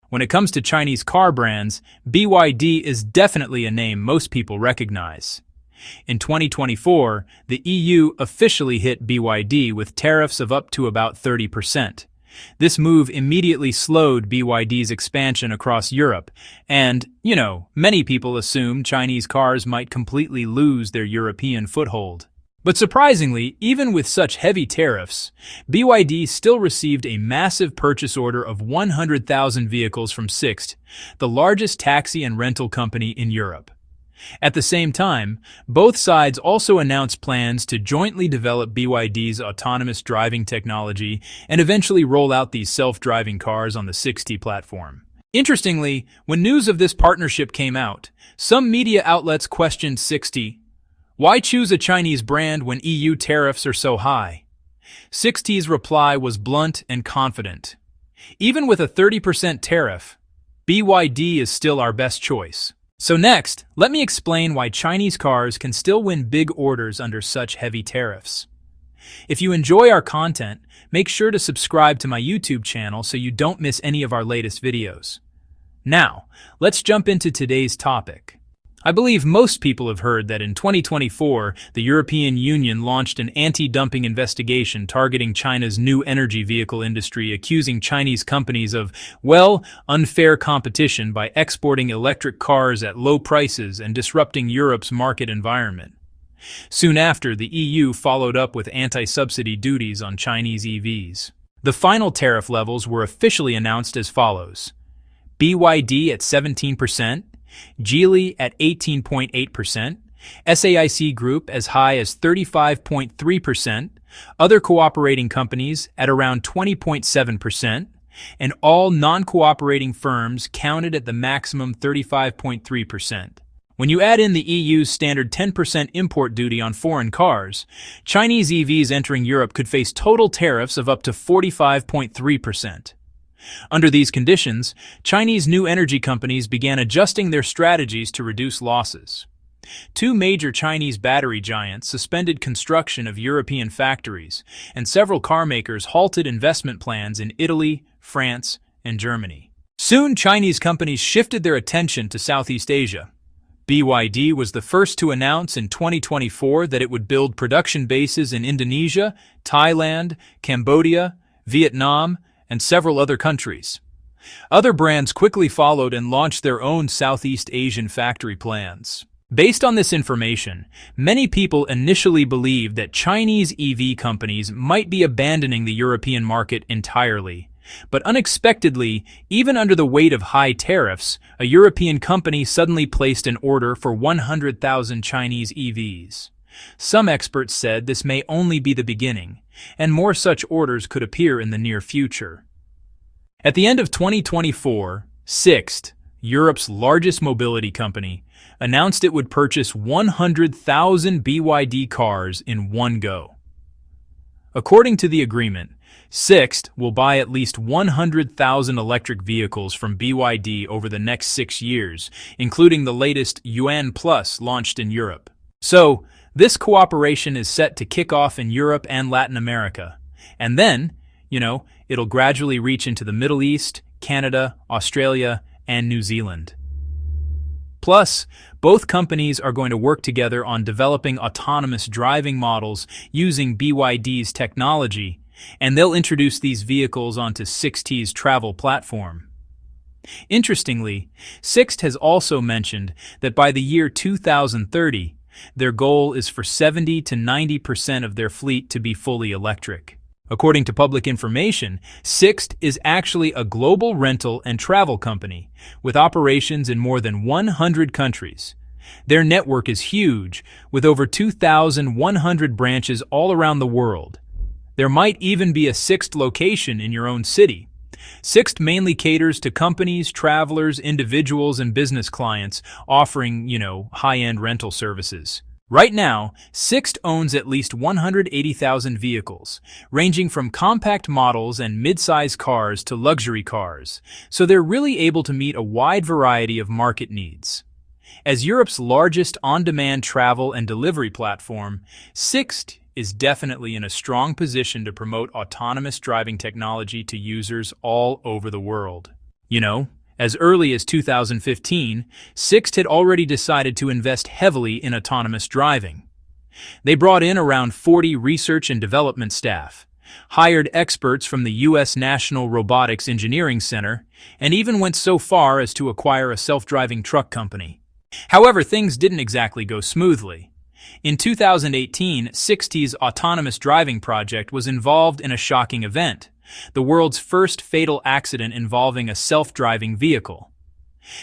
When it comes to Chinese car brands, BYD is definitely a name most people recognize. In 2024, the EU officially hit BYD with tariffs of up to about 30%. This move immediately slowed BYD's expansion across Europe, and, many people assumed Chinese cars might completely lose their European foothold. But surprisingly, even with such heavy tariffs, BYD still received a massive purchase order of 100,000 vehicles from SIXT, the largest taxi and rental company in Europe. At the same time, both sides also announced plans to jointly develop BYD's autonomous driving technology and eventually roll out these self-driving cars on the SIXT platform. Interestingly, when news of this partnership came out, some media outlets questioned SIXT. Why choose a Chinese brand when EU tariffs are so high? SIXT's reply was blunt and confident. Even with a 30% tariff, BYD is still our best choice. So next, let me explain why Chinese cars can still win big orders under such heavy tariffs. If you enjoy our content, make sure to subscribe to my YouTube channel so you don't miss any of our latest videos. Now, let's jump into today's topic. I believe most people have heard that in 2024, the European Union launched an anti-dumping investigation targeting China's new energy vehicle industry, accusing Chinese companies of, unfair competition by exporting electric cars at low prices and disrupting Europe's market environment. Soon after, the EU followed up with anti-subsidy duties on Chinese EVs. The final tariff levels were officially announced as follows: BYD at 17%, Geely at 18.8%, SAIC Group as high as 35.3%, other cooperating companies at around 20.7%, and all non-cooperating firms counted at the maximum 35.3%. When you add in the EU's standard 10% import duty on foreign cars, Chinese EVs entering Europe could face total tariffs of up to 45.3%. Under these conditions, Chinese new energy companies began adjusting their strategies to reduce losses. Two major Chinese battery giants suspended construction of European factories, and several car makers halted investment plans in Italy, France, and Germany. Soon, Chinese companies shifted their attention to Southeast Asia. BYD was the first to announce in 2024 that it would build production bases in Indonesia, Thailand, Cambodia, Vietnam, and several other countries. Other brands quickly followed and launched their own Southeast Asian factory plans. Based on this information, many people initially believed that Chinese EV companies might be abandoning the European market entirely. But unexpectedly, even under the weight of high tariffs, a European company suddenly placed an order for 100,000 Chinese EVs. Some experts said this may only be the beginning, and more such orders could appear in the near future. At the end of 2024, SIXT, Europe's largest mobility company, announced it would purchase 100,000 BYD cars in one go. According to the agreement, SIXT will buy at least 100,000 electric vehicles from BYD over the next 6 years, including the latest Yuan Plus launched in Europe. So, this cooperation is set to kick off in Europe and Latin America. And then, it'll gradually reach into the Middle East, Canada, Australia, and New Zealand. Plus, both companies are going to work together on developing autonomous driving models using BYD's technology, and they'll introduce these vehicles onto SIXT's travel platform. Interestingly, SIXT has also mentioned that by the year 2030, their goal is for 70 to 90% of their fleet to be fully electric. According to public information, SIXT is actually a global rental and travel company with operations in more than 100 countries. Their network is huge, with over 2,100 branches all around the world. There might even be a SIXT location in your own city. SIXT mainly caters to companies, travelers, individuals, and business clients offering, high-end rental services. Right now, SIXT owns at least 180,000 vehicles, ranging from compact models and mid-size cars to luxury cars, so they're really able to meet a wide variety of market needs. As Europe's largest on-demand travel and delivery platform, SIXT is definitely in a strong position to promote autonomous driving technology to users all over the world. As early as 2015, SIXT had already decided to invest heavily in autonomous driving. They brought in around 40 research and development staff, hired experts from the U.S. National Robotics Engineering Center, and even went so far as to acquire a self-driving truck company. However, things didn't exactly go smoothly. In 2018, SIXT's autonomous driving project was involved in a shocking event, the world's first fatal accident involving a self-driving vehicle.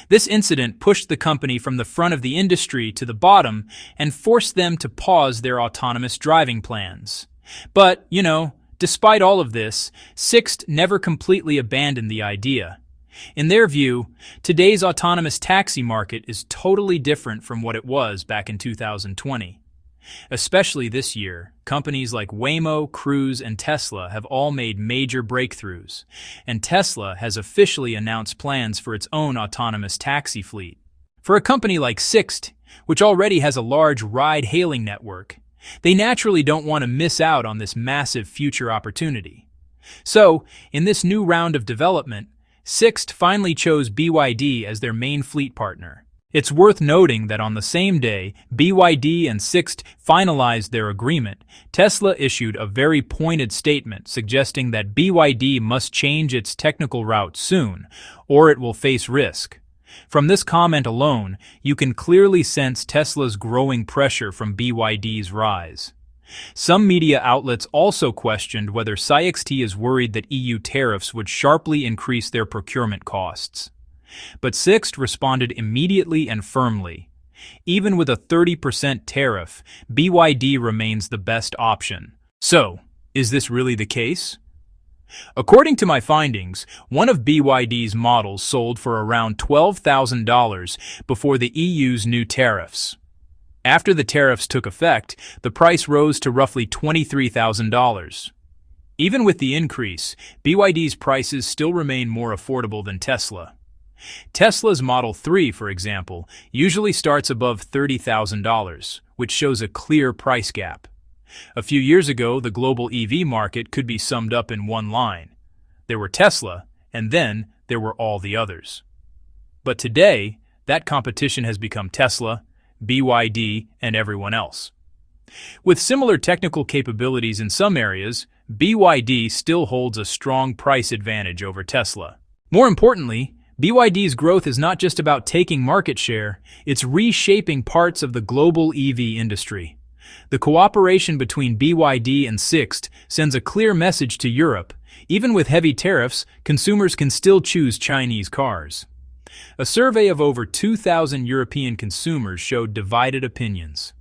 This incident pushed the company from the front of the industry to the bottom and forced them to pause their autonomous driving plans. But, despite all of this, SIXT never completely abandoned the idea. In their view, today's autonomous taxi market is totally different from what it was back in 2020. Especially this year, companies like Waymo, Cruise, and Tesla have all made major breakthroughs, and Tesla has officially announced plans for its own autonomous taxi fleet. For a company like SIXT, which already has a large ride-hailing network, they naturally don't want to miss out on this massive future opportunity. So, in this new round of development, SIXT finally chose BYD as their main fleet partner. It's worth noting that on the same day BYD and SIXT finalized their agreement, Tesla issued a very pointed statement suggesting that BYD must change its technical route soon, or it will face risk. From this comment alone, you can clearly sense Tesla's growing pressure from BYD's rise. Some media outlets also questioned whether SIXT is worried that EU tariffs would sharply increase their procurement costs. But SIXT responded immediately and firmly. Even with a 30% tariff, BYD remains the best option. So, is this really the case? According to my findings, one of BYD's models sold for around $12,000 before the EU's new tariffs. After the tariffs took effect, the price rose to roughly $23,000. Even with the increase, BYD's prices still remain more affordable than Tesla. Tesla's Model 3, for example, usually starts above $30,000, which shows a clear price gap. A few years ago, the global EV market could be summed up in one line. There were Tesla, and then there were all the others. But today, that competition has become Tesla, BYD, and everyone else. With similar technical capabilities in some areas, BYD still holds a strong price advantage over Tesla. More importantly, BYD's growth is not just about taking market share, it's reshaping parts of the global EV industry. The cooperation between BYD and SIXT sends a clear message to Europe. Even with heavy tariffs, consumers can still choose Chinese cars. A survey of over 2,000 European consumers showed divided opinions.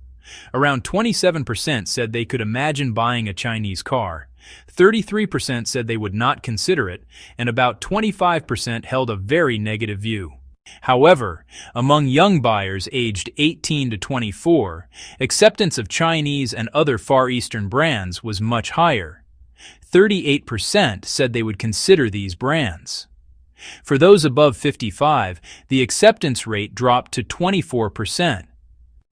Around 27% said they could imagine buying a Chinese car, 33% said they would not consider it, and about 25% held a very negative view. However, among young buyers aged 18 to 24, acceptance of Chinese and other Far Eastern brands was much higher. 38% said they would consider these brands. For those above 55, the acceptance rate dropped to 24%.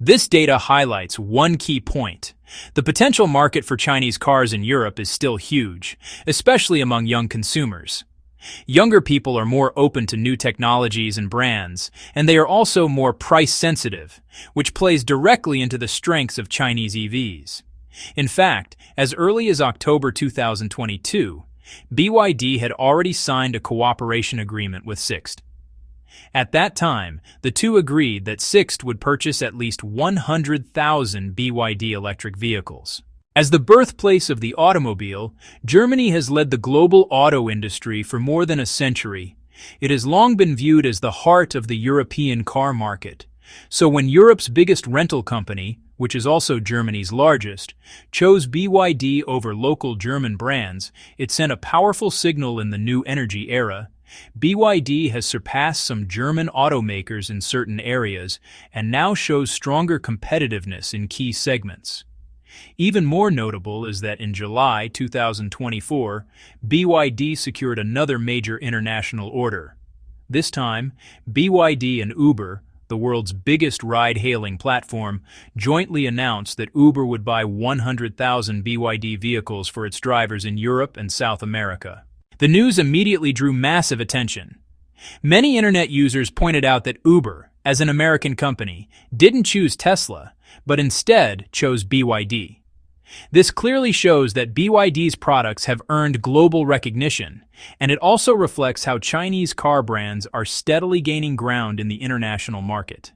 This data highlights one key point. The potential market for Chinese cars in Europe is still huge, especially among young consumers. Younger people are more open to new technologies and brands, and they are also more price-sensitive, which plays directly into the strengths of Chinese EVs. In fact, as early as October 2022, BYD had already signed a cooperation agreement with SIXT. At that time, the two agreed that SIXT would purchase at least 100,000 BYD electric vehicles. As the birthplace of the automobile, Germany has led the global auto industry for more than a century. It has long been viewed as the heart of the European car market. So when Europe's biggest rental company, which is also Germany's largest, chose BYD over local German brands, it sent a powerful signal in the new energy era. BYD has surpassed some German automakers in certain areas and now shows stronger competitiveness in key segments. Even more notable is that in July 2024, BYD secured another major international order. This time, BYD and Uber, the world's biggest ride-hailing platform, jointly announced that Uber would buy 100,000 BYD vehicles for its drivers in Europe and South America. The news immediately drew massive attention. Many internet users pointed out that Uber, as an American company, didn't choose Tesla, but instead chose BYD. This clearly shows that BYD's products have earned global recognition, and it also reflects how Chinese car brands are steadily gaining ground in the international market.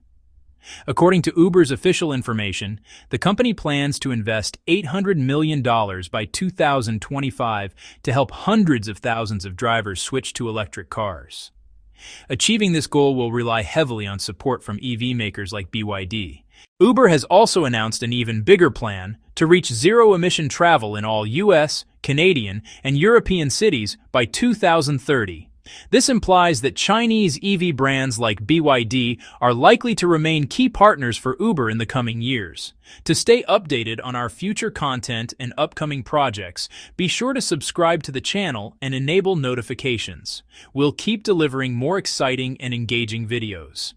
According to Uber's official information, the company plans to invest $800 million by 2025 to help hundreds of thousands of drivers switch to electric cars. Achieving this goal will rely heavily on support from EV makers like BYD. Uber has also announced an even bigger plan to reach zero-emission travel in all US, Canadian, and European cities by 2030. This implies that Chinese EV brands like BYD are likely to remain key partners for Uber in the coming years. To stay updated on our future content and upcoming projects, be sure to subscribe to the channel and enable notifications. We'll keep delivering more exciting and engaging videos.